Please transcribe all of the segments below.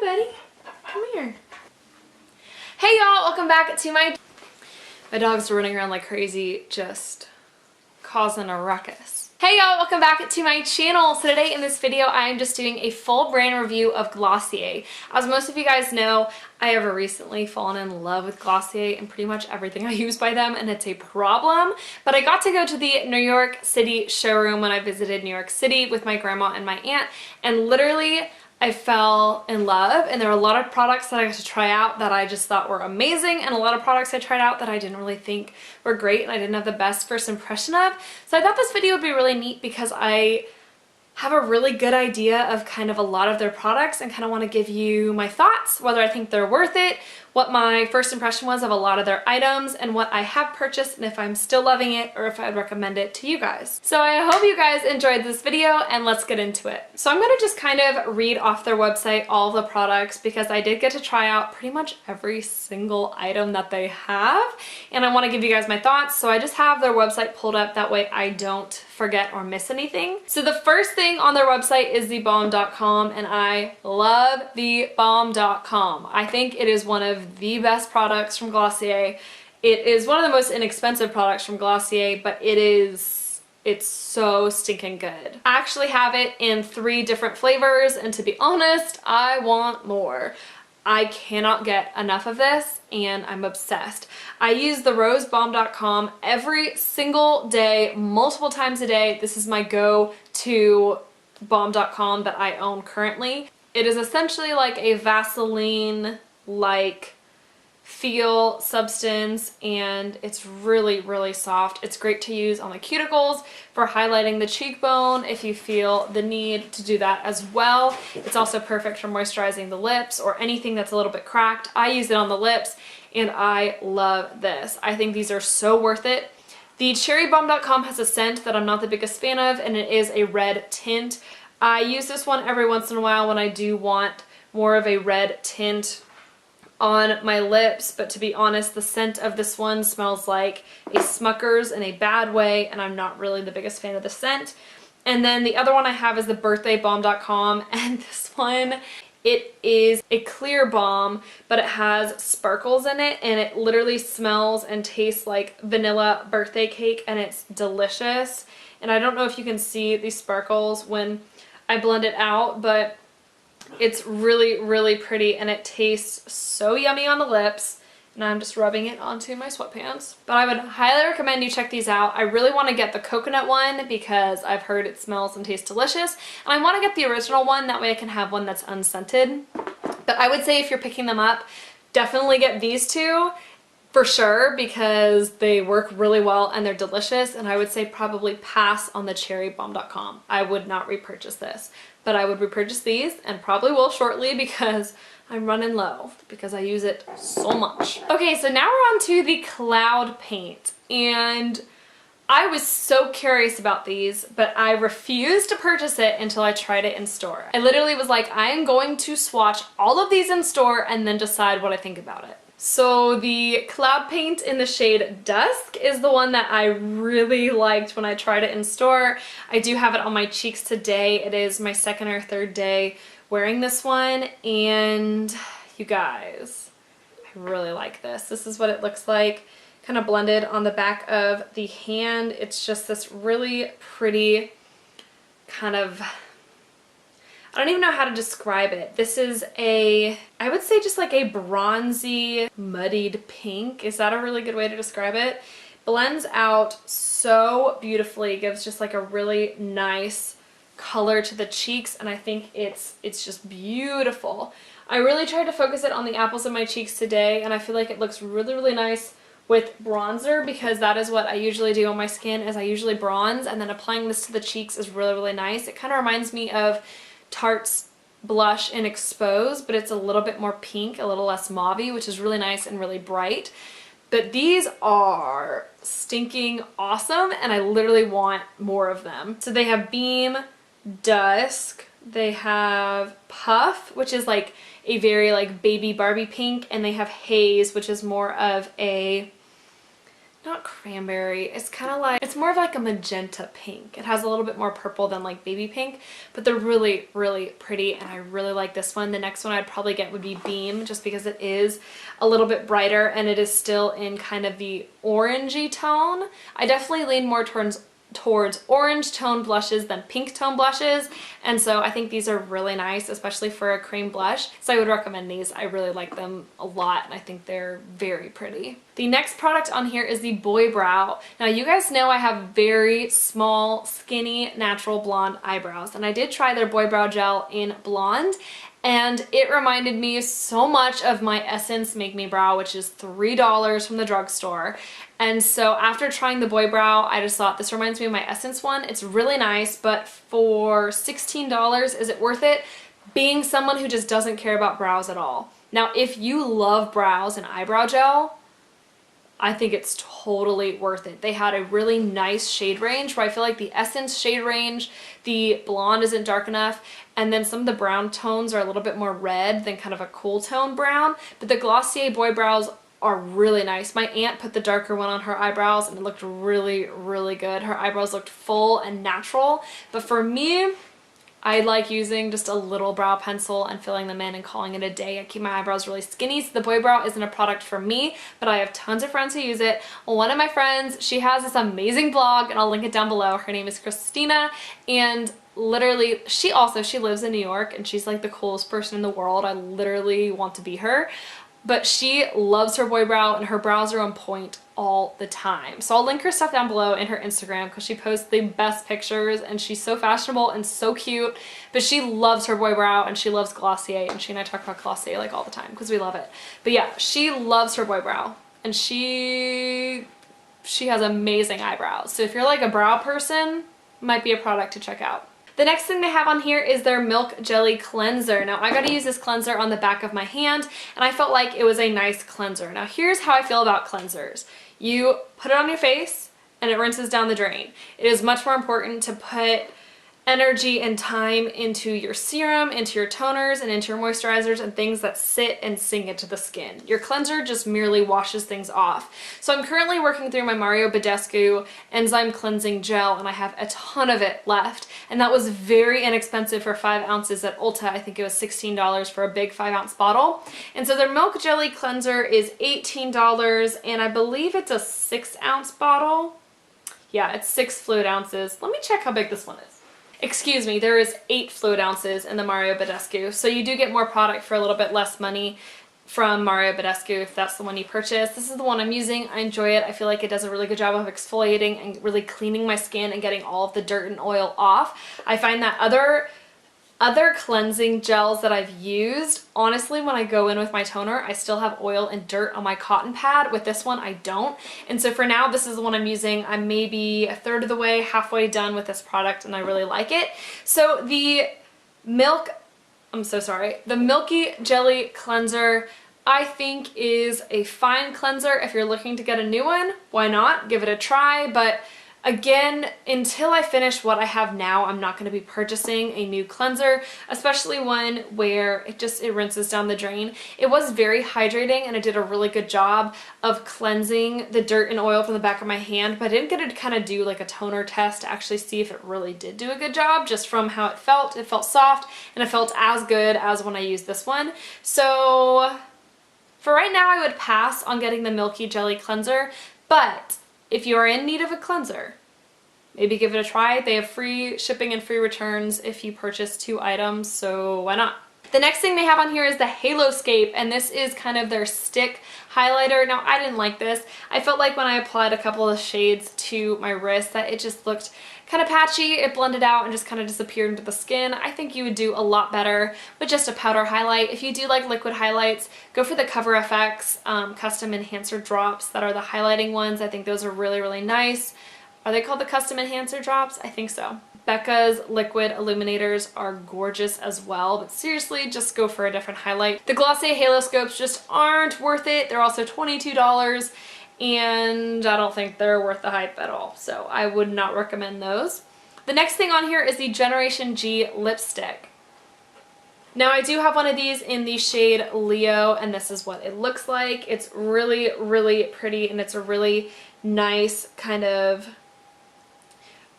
Hi, buddy. Come here. Hey, y'all. Welcome back to my dog's running around like crazy, just causing a ruckus. Hey, y'all. Welcome back to my channel. So today in this video, I'm just doing a full brand review of Glossier. As most of you guys know, I have recently fallen in love with Glossier and pretty much everything I use by them, and it's a problem. But I got to go to the New York City showroom when I visited New York City with my grandma and my aunt, and literally I fell in love, and there were a lot of products that I got to try out that I just thought were amazing, and a lot of products I tried out that I didn't really think were great and I didn't have the best first impression of. So I thought this video would be really neat because I have a really good idea of kind of a lot of their products and kind of want to give you my thoughts, whether I think they're worth it, what my first impression was of a lot of their items, and what I have purchased, and if I'm still loving it or if I'd recommend it to you guys. So I hope you guys enjoyed this video, and let's get into it. So I'm going to just kind of read off their website all of the products because I did get to try out pretty much every single item that they have, and I want to give you guys my thoughts. So I just have their website pulled up, that way I don't forget or miss anything. So the first thing on their website is thebalm.com, and I love thebalm.com. I think it is one of the best products from Glossier. It is one of the most inexpensive products from Glossier, but it's so stinking good. I actually have it in 3 different flavors, and to be honest, I want more. I cannot get enough of this, and I'm obsessed. I use the rosebalm.com every single day, multiple times a day. This is my go-to balm.com that I own currently. It is essentially like a Vaseline-like feel substance, and it's really, really soft. It's great to use on the cuticles for highlighting the cheekbone if you feel the need to do that as well. It's also perfect for moisturizing the lips or anything that's a little bit cracked. I use it on the lips, and I love this. I think these are so worth it. The cherrybalm.com has a scent that I'm not the biggest fan of, and it is a red tint. I use this one every once in a while when I do want more of a red tint on my lips, but to be honest, the scent of this one smells like a Smucker's in a bad way, and I'm not really the biggest fan of the scent. And then the other one I have is the birthdaybalm.com, and this one, it is a clear balm, but it has sparkles in it, and it literally smells and tastes like vanilla birthday cake, and it's delicious. And I don't know if you can see these sparkles when I blend it out, but it's really, really pretty, and it tastes so yummy on the lips, and I'm just rubbing it onto my sweatpants. But I would highly recommend you check these out. I really want to get the coconut one because I've heard it smells and tastes delicious, and I want to get the original one, that way I can have one that's unscented. But I would say if you're picking them up, definitely get these 2 for sure, because they work really well and they're delicious, and I would say probably pass on the cherrybalm.com. I would not repurchase this, but I would repurchase these, and probably will shortly because I'm running low because I use it so much. Okay, so now we're on to the Cloud Paint, and I was so curious about these, but I refused to purchase it until I tried it in store. I literally was like, I am going to swatch all of these in store and then decide what I think about it. So the Cloud Paint in the shade Dusk is the one that I really liked when I tried it in store. I do have it on my cheeks today. It is my 2nd or 3rd day wearing this one, and you guys, I really like this. This is what it looks like, kind of blended on the back of the hand. It's just this really pretty kind of, I don't even know how to describe it. This is I would say just like a bronzy, muddied pink. Is that a really good way to describe it? Blends out so beautifully, gives just like a really nice color to the cheeks, and I think it's just beautiful. I really tried to focus it on the apples of my cheeks today, and I feel like it looks really, really nice with bronzer, because that is what I usually do on my skin, is I usually bronze, and then applying this to the cheeks is really, really nice. It kind of reminds me of Tarte's blush in Expose, but it's a little bit more pink, a little less mauve-y, which is really nice and really bright. But these are stinking awesome, and I literally want more of them. So they have Beam, Dusk, they have Puff, which is like a very like baby Barbie pink, and they have Haze, which is more of a, not cranberry, it's kind of it's more of like a magenta pink. It has a little bit more purple than like baby pink, but they're really, really pretty, and I really like this one. The next one I'd probably get would be Beam, just because it is a little bit brighter and it is still in kind of the orangey tone. I definitely lean more towards orange tone blushes than pink tone blushes, and so I think these are really nice, especially for a cream blush, so I would recommend these. I really like them a lot and I think they're very pretty. The next product on here is the Boy Brow. Now you guys know I have very small, skinny, natural blonde eyebrows, and I did try their Boy Brow gel in blonde, and it reminded me so much of my Essence Make Me Brow, which is $3 from the drugstore. And so after trying the Boy Brow, I just thought this reminds me of my Essence one. It's really nice, but for $16, is it worth it? Being someone who just doesn't care about brows at all. Now, if you love brows and eyebrow gel, I think it's totally worth it. They had a really nice shade range where I feel like the Essence shade range, the blonde isn't dark enough, and then some of the brown tones are a little bit more red than kind of a cool tone brown, but the Glossier Boy Brows are really nice. My aunt put the darker one on her eyebrows and it looked really, really good. Her eyebrows looked full and natural, but for me, I like using just a little brow pencil and filling them in and calling it a day. I keep my eyebrows really skinny, so the Boy Brow isn't a product for me, but I have tons of friends who use it. One of my friends, she has this amazing blog, and I'll link it down below. Her name is Christina, and literally, she lives in New York, and she's like the coolest person in the world. I literally want to be her. But she loves her Boy Brow, and her brows are on point all the time. So I'll link her stuff down below in her Instagram because she posts the best pictures, and she's so fashionable and so cute. But she loves her Boy Brow, and she loves Glossier, and she and I talk about Glossier like all the time because we love it. But yeah, she loves her Boy Brow, and she has amazing eyebrows. So if you're like a brow person, might be a product to check out. The next thing they have on here is their Milk Jelly Cleanser. Now I got to use this cleanser on the back of my hand, and I felt like it was a nice cleanser. Now here's how I feel about cleansers. You put it on your face and it rinses down the drain. It is much more important to put energy and time into your serum, into your toners, and into your moisturizers and things that sit and sink into the skin. Your cleanser just merely washes things off. So I'm currently working through my Mario Badescu Enzyme Cleansing Gel, and I have a ton of it left. And that was very inexpensive for 5 ounces at Ulta. I think it was $16 for a big 5-ounce bottle. And so their Milk Jelly Cleanser is $18, and I believe it's a 6-ounce bottle. Yeah, it's 6 fluid ounces. Let me check how big this one is. Excuse me, there is 8 fluid ounces in the Mario Badescu, so you do get more product for a little bit less money from Mario Badescu if that's the one you purchase. This is the one I'm using. I enjoy it. I feel like it does a really good job of exfoliating and really cleaning my skin and getting all of the dirt and oil off. I find that other cleansing gels that I've used, honestly, when I go in with my toner, I still have oil and dirt on my cotton pad. With this one, I don't. And so for now, this is the one I'm using. I'm maybe a third of the way, halfway done with this product, and I really like it. So the Milky Jelly Cleanser, I think is a fine cleanser. If you're looking to get a new one, why not? Give it a try, but again, until I finish what I have now, I'm not going to be purchasing a new cleanser, especially one where it rinses down the drain. It was very hydrating, and it did a really good job of cleansing the dirt and oil from the back of my hand, but I didn't get to kind of do like a toner test to actually see if it really did do a good job. Just from how it felt soft, and it felt as good as when I used this one. So for right now, I would pass on getting the Milky Jelly Cleanser, but if you are in need of a cleanser, maybe give it a try. They have free shipping and free returns if you purchase 2 items, so why not? The next thing they have on here is the Haloscape, and this is kind of their stick highlighter. Now, I didn't like this. I felt like when I applied a couple of shades to my wrist that it just looked kind of patchy. It blended out and just kind of disappeared into the skin. I think you would do a lot better with just a powder highlight. If you do like liquid highlights, go for the Cover FX Custom Enhancer Drops that are the highlighting ones. I think those are really, really nice. Are they called the Custom Enhancer Drops? I think so. Becca's liquid illuminators are gorgeous as well, but seriously, just go for a different highlight. The Glossier Haloscopes just aren't worth it. They're also $22, and I don't think they're worth the hype at all, so I would not recommend those. The next thing on here is the Generation G lipstick. Now, I do have one of these in the shade Leo, and this is what it looks like. It's really, really pretty, and it's a really nice kind of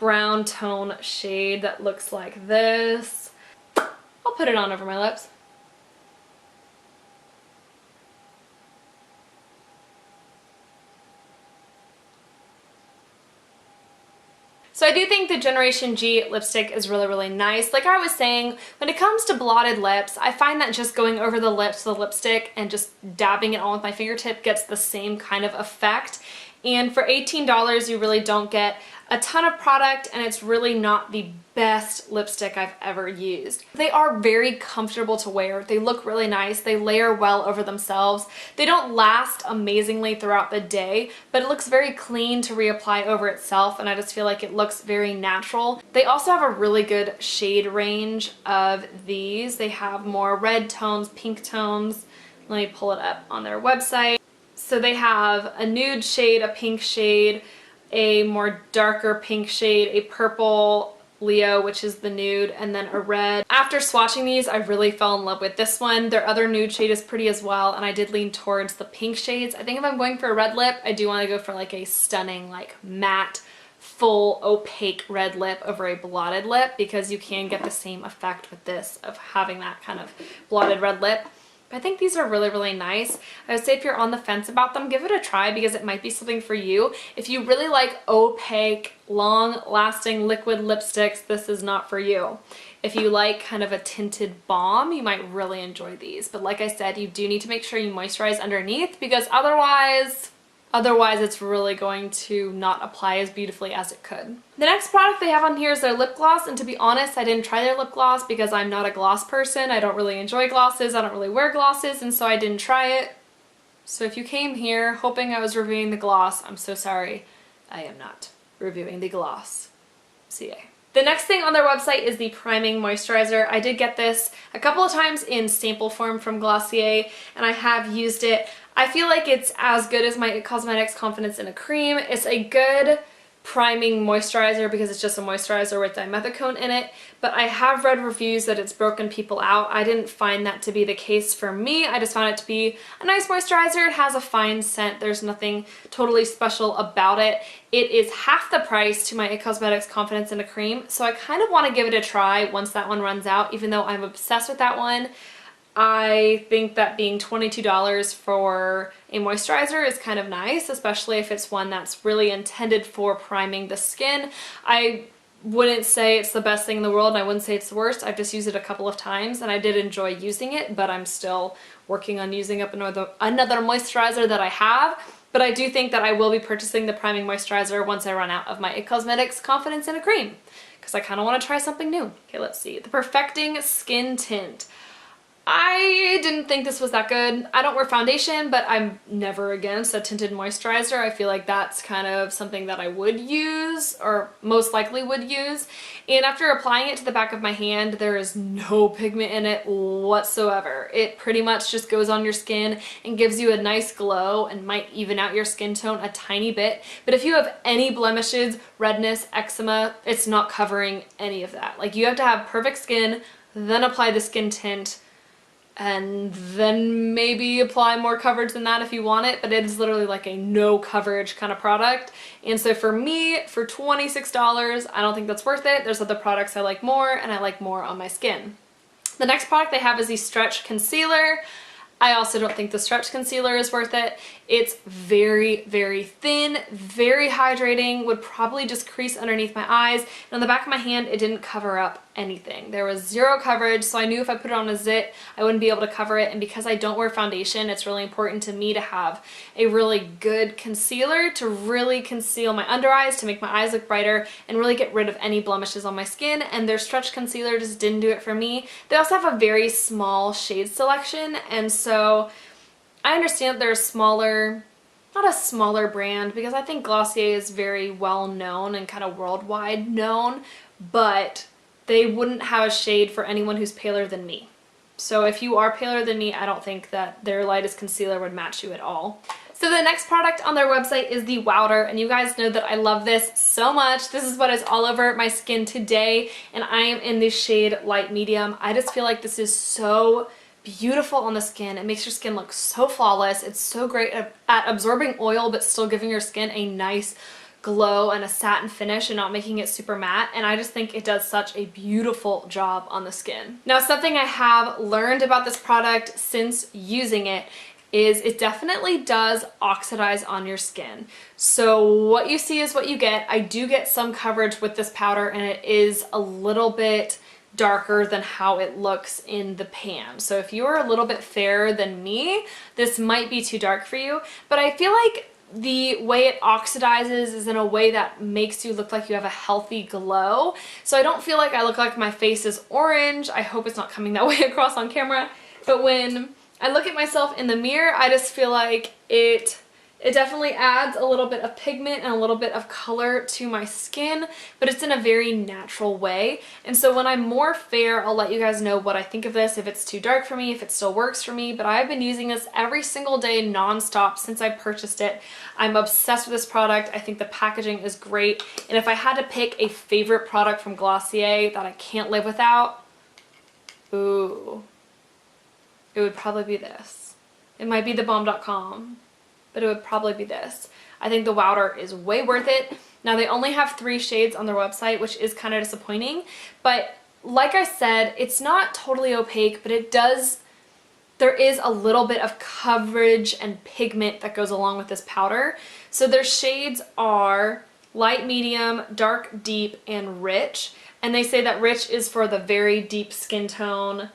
brown tone shade that looks like this. I'll put it on over my lips. So I do think the Generation G lipstick is really, really nice. Like I was saying, when it comes to blotted lips, I find that just going over the lips with the lipstick and just dabbing it on with my fingertip gets the same kind of effect. And for $18, you really don't get a ton of product, and it's really not the best lipstick I've ever used. They are very comfortable to wear. They look really nice. They layer well over themselves. They don't last amazingly throughout the day, but it looks very clean to reapply over itself, and I just feel like it looks very natural. They also have a really good shade range of these. They have more red tones, pink tones. Let me pull it up on their website. So they have a nude shade, a pink shade, a more darker pink shade, a purple Leo, which is the nude, and then a red. After swatching these, I really fell in love with this one. Their other nude shade is pretty as well, and I did lean towards the pink shades. I think if I'm going for a red lip, I do want to go for like a stunning, like matte, full opaque red lip over a blotted lip, because you can get the same effect with this of having that kind of blotted red lip. I think these are really, really nice. I would say if you're on the fence about them, give it a try because it might be something for you. If you really like opaque, long-lasting liquid lipsticks, this is not for you. If you like kind of a tinted balm, you might really enjoy these. But like I said, you do need to make sure you moisturize underneath because otherwise it's really going to not apply as beautifully as it could. The next product they have on here is their lip gloss, and to be honest, I didn't try their lip gloss because I'm not a gloss person. I don't really enjoy glosses, I don't really wear glosses, and so I didn't try it. So if you came here hoping I was reviewing the gloss, I'm so sorry. I am not reviewing the gloss. CA. The next thing on their website is the priming moisturizer. I did get this a couple of times in sample form from Glossier, and I have used it. I feel like it's as good as my IT Cosmetics Confidence in a Cream. It's a good priming moisturizer because it's just a moisturizer with dimethicone in it, but I have read reviews that it's broken people out. I didn't find that to be the case for me. I just found it to be a nice moisturizer. It has a fine scent. There's nothing totally special about it. It is half the price to my IT Cosmetics Confidence in a Cream, so I kind of want to give it a try once that one runs out, even though I'm obsessed with that one. I think that being $22 for a moisturizer is kind of nice, especially if it's one that's really intended for priming the skin. I wouldn't say it's the best thing in the world, and I wouldn't say it's the worst. I've just used it a couple of times, and I did enjoy using it, but I'm still working on using up another moisturizer that I have. But I do think that I will be purchasing the priming moisturizer once I run out of my IT Cosmetics Confidence in a Cream, because I kind of want to try something new. Okay, let's see. The Perfecting Skin Tint. I didn't think this was that good. I don't wear foundation, but I'm never against a tinted moisturizer. I feel like that's kind of something that I would use, or most likely would use. And after applying it to the back of my hand, there is no pigment in it whatsoever. It pretty much just goes on your skin and gives you a nice glow and might even out your skin tone a tiny bit. But if you have any blemishes, redness, eczema, it's not covering any of that. Like, you have to have perfect skin, then apply the skin tint, and then maybe apply more coverage than that if you want it, but it is literally like a no coverage kind of product. And so for me, for $26, I don't think that's worth it. There's other products I like more, and I like more on my skin. The next product they have is the Stretch Concealer. I also don't think the Stretch Concealer is worth it. It's very, very thin, very hydrating, would probably just crease underneath my eyes. And on the back of my hand, it didn't cover up anything. There was zero coverage, so I knew if I put it on a zit, I wouldn't be able to cover it. And because I don't wear foundation, it's really important to me to have a really good concealer to really conceal my under eyes, to make my eyes look brighter, and really get rid of any blemishes on my skin. And their Stretch Concealer just didn't do it for me. They also have a very small shade selection, and so I understand they're a smaller, not a smaller brand, because I think Glossier is very well known and kind of worldwide known, but they wouldn't have a shade for anyone who's paler than me. So if you are paler than me, I don't think that their lightest concealer would match you at all. So the next product on their website is the Wowder, and you guys know that I love this so much. This is what is all over my skin today, and I am in the shade Light Medium. I just feel like this is so beautiful on the skin. It makes your skin look so flawless. It's so great at absorbing oil but still giving your skin a nice glow and a satin finish and not making it super matte, and I just think it does such a beautiful job on the skin. Now, something I have learned about this product since using it is it definitely does oxidize on your skin. So what you see is what you get. I do get some coverage with this powder, and it is a little bit darker than how it looks in the pan. So if you are a little bit fairer than me, this might be too dark for you, but I feel like the way it oxidizes is in a way that makes you look like you have a healthy glow. So I don't feel like I look like my face is orange. I hope it's not coming that way across on camera, but when I look at myself in the mirror, I just feel like it definitely adds a little bit of pigment and a little bit of color to my skin, but it's in a very natural way. And so when I'm more fair, I'll let you guys know what I think of this, if it's too dark for me, if it still works for me, but I've been using this every single day nonstop since I purchased it. I'm obsessed with this product. I think the packaging is great. And if I had to pick a favorite product from Glossier that I can't live without, ooh, it would probably be this. It might be the bomb.com, but it would probably be this. I think the powder is way worth it. Now, they only have 3 shades on their website, which is kind of disappointing, but like I said, it's not totally opaque, but there is a little bit of coverage and pigment that goes along with this powder. So their shades are light, medium, dark, deep, and rich, and they say that rich is for the very deep skin tone,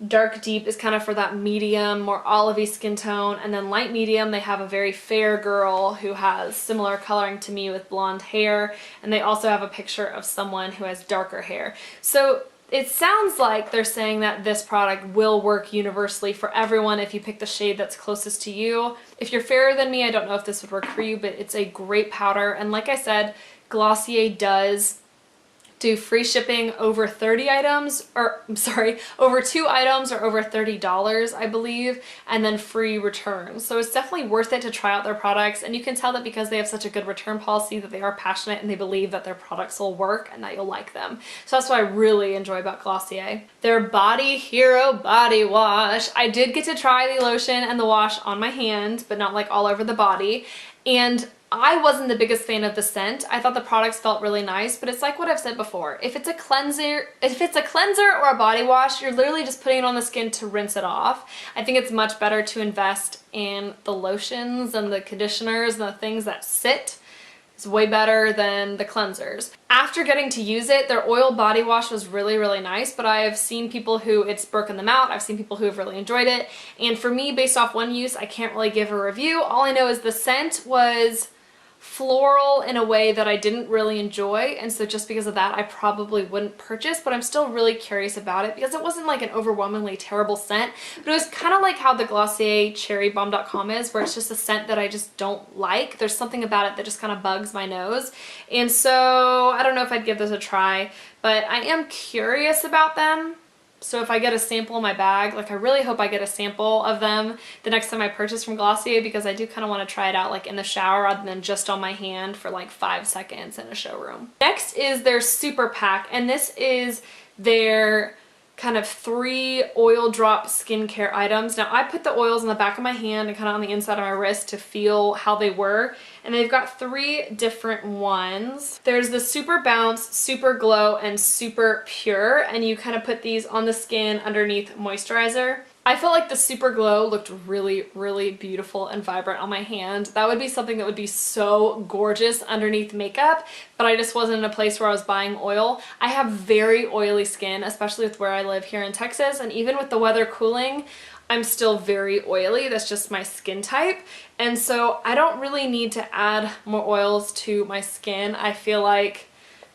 dark deep is kind of for that medium, more olivey skin tone, and then light medium, they have a very fair girl who has similar coloring to me with blonde hair, and they also have a picture of someone who has darker hair. So it sounds like they're saying that this product will work universally for everyone if you pick the shade that's closest to you. If you're fairer than me, I don't know if this would work for you, but it's a great powder, and like I said, Glossier does do free shipping over 30 items, or I'm sorry, over 2 items or over $30, I believe, and then free returns. So it's definitely worth it to try out their products, and you can tell that because they have such a good return policy that they are passionate and they believe that their products will work and that you'll like them. So that's what I really enjoy about Glossier. Their Body Hero Body Wash. I did get to try the lotion and the wash on my hand, but not like all over the body, and I wasn't the biggest fan of the scent. I thought the products felt really nice, but it's like what I've said before. If it's a cleanser or a body wash, you're literally just putting it on the skin to rinse it off. I think it's much better to invest in the lotions and the conditioners and the things that sit. It's way better than the cleansers. After getting to use it, their oil body wash was really, really nice, but I've seen people who it's broken them out. I've seen people who have really enjoyed it. And for me, based off one use, I can't really give a review. All I know is the scent was floral in a way that I didn't really enjoy, and so just because of that I probably wouldn't purchase, but I'm still really curious about it because it wasn't like an overwhelmingly terrible scent, but it was kind of like how the Glossier Cherry Bomb.com is, where it's just a scent that I just don't like. There's something about it that just kind of bugs my nose, and so I don't know if I'd give this a try, but I am curious about them. So if I get a sample in my bag, like I really hope I get a sample of them the next time I purchase from Glossier, because I do kind of want to try it out like in the shower rather than just on my hand for like 5 seconds in a showroom. Next is their Super Pack, and this is their kind of 3 oil drop skincare items. Now I put the oils on the back of my hand and kind of on the inside of my wrist to feel how they were, and they've got 3 different ones. There's the Super Bounce, Super Glow, and Super Pure, and you kind of put these on the skin underneath moisturizer. I felt like the Super Glow looked really, really beautiful and vibrant on my hand. That would be something that would be so gorgeous underneath makeup, but I just wasn't in a place where I was buying oil. I have very oily skin, especially with where I live here in Texas, and even with the weather cooling, I'm still very oily. That's just my skin type, and so I don't really need to add more oils to my skin. I feel like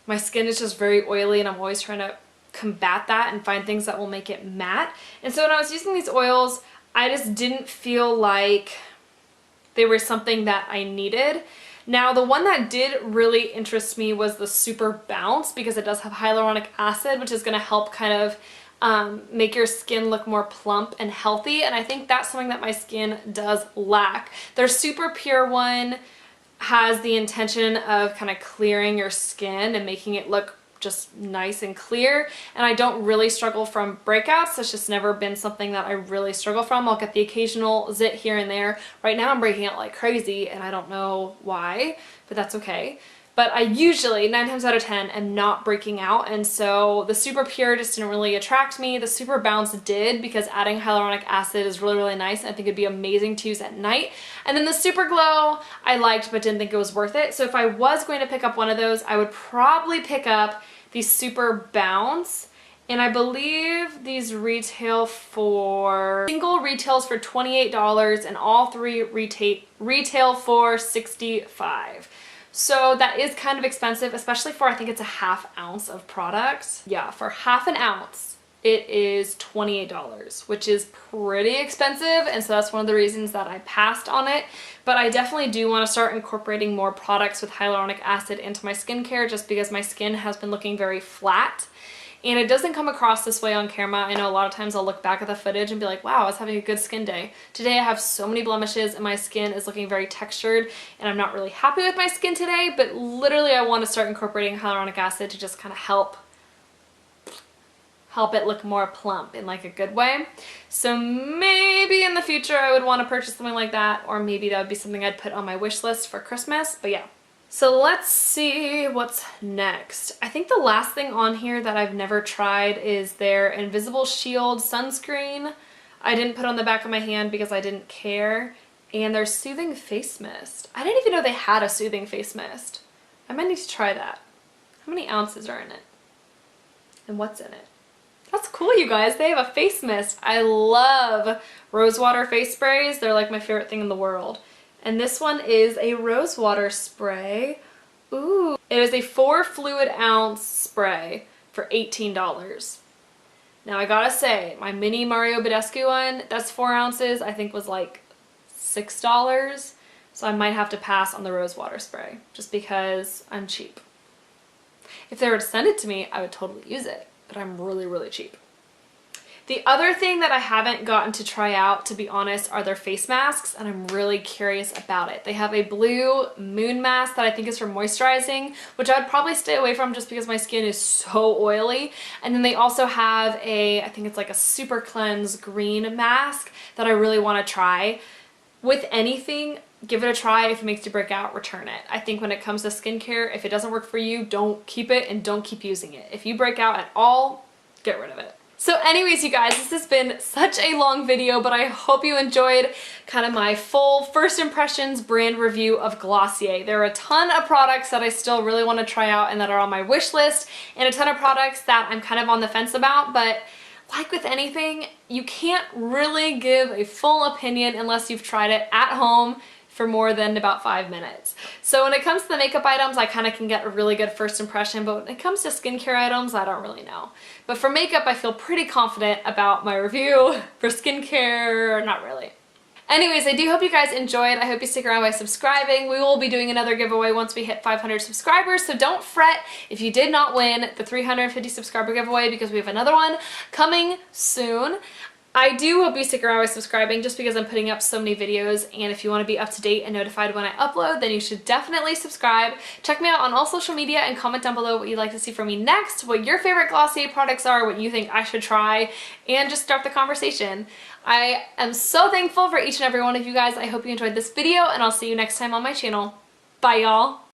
my skin is just very oily, and I'm always trying to combat that and find things that will make it matte. And so when I was using these oils, I just didn't feel like they were something that I needed. Now, the one that did really interest me was the Super Bounce, because it does have hyaluronic acid, which is going to help kind of make your skin look more plump and healthy, and I think that's something that my skin does lack. Their Super Pure one has the intention of kind of clearing your skin and making it look just nice and clear, and I don't really struggle from breakouts. That's just never been something that I really struggle from. I'll get the occasional zit here and there. Right now I'm breaking out like crazy and I don't know why, but that's okay. But I usually, 9 times out of 10, am not breaking out, and so the Super Pure just didn't really attract me. The Super Bounce did, because adding hyaluronic acid is really, really nice. I think it'd be amazing to use at night. And then the Super Glow I liked but didn't think it was worth it. So if I was going to pick up one of those, I would probably pick up the Super Bounce. And I believe these retail for, single retails for $28 and all 3 retail for $65. So that is kind of expensive, especially for, I think it's a ½ ounce of product. Yeah, for ½ an ounce, it is $28, which is pretty expensive. And so that's one of the reasons that I passed on it. But I definitely do want to start incorporating more products with hyaluronic acid into my skincare, just because my skin has been looking very flat. And it doesn't come across this way on camera. I know a lot of times I'll look back at the footage and be like, wow, I was having a good skin day. Today I have so many blemishes and my skin is looking very textured, and I'm not really happy with my skin today, but literally I want to start incorporating hyaluronic acid to just kind of help it look more plump in like a good way. So maybe in the future I would want to purchase something like that, or maybe that would be something I'd put on my wish list for Christmas, but yeah. So let's see what's next. I think the last thing on here that I've never tried is their Invisible Shield sunscreen. I didn't put on the back of my hand because I didn't care. And their Soothing Face Mist. I didn't even know they had a Soothing Face Mist. I might need to try that. How many ounces are in it? And what's in it? That's cool, you guys. They have a face mist. I love rosewater face sprays. They're like my favorite thing in the world. And this one is a rosewater spray. Ooh. It is a 4 fluid ounce spray for $18. Now I gotta say, my mini Mario Badescu one, that's 4 ounces, I think was like $6. So I might have to pass on the rosewater spray, just because I'm cheap. If they were to send it to me, I would totally use it, but I'm really, really cheap. The other thing that I haven't gotten to try out, to be honest, are their face masks, and I'm really curious about it. They have a blue moon mask that I think is for moisturizing, which I would probably stay away from just because my skin is so oily. And then they also have a, I think it's like a super cleanse green mask that I really want to try. With anything, give it a try. If it makes you break out, return it. I think when it comes to skincare, if it doesn't work for you, don't keep it and don't keep using it. If you break out at all, get rid of it. So anyways, you guys, this has been such a long video, but I hope you enjoyed kind of my full first impressions brand review of Glossier. There are a ton of products that I still really want to try out and that are on my wish list, and a ton of products that I'm kind of on the fence about, but like with anything, you can't really give a full opinion unless you've tried it at home for more than about 5 minutes. So when it comes to the makeup items, I kind of can get a really good first impression, but when it comes to skincare items, I don't really know. But for makeup, I feel pretty confident about my review. For skincare, not really. Anyways, I do hope you guys enjoyed. I hope you stick around by subscribing. We will be doing another giveaway once we hit 500 subscribers, so don't fret if you did not win the 350 subscriber giveaway, because we have another one coming soon. I do hope you stick around by subscribing, just because I'm putting up so many videos, and if you want to be up to date and notified when I upload, then you should definitely subscribe. Check me out on all social media and comment down below what you'd like to see from me next, what your favorite Glossier products are, what you think I should try, and just start the conversation. I am so thankful for each and every one of you guys. I hope you enjoyed this video, and I'll see you next time on my channel. Bye, y'all!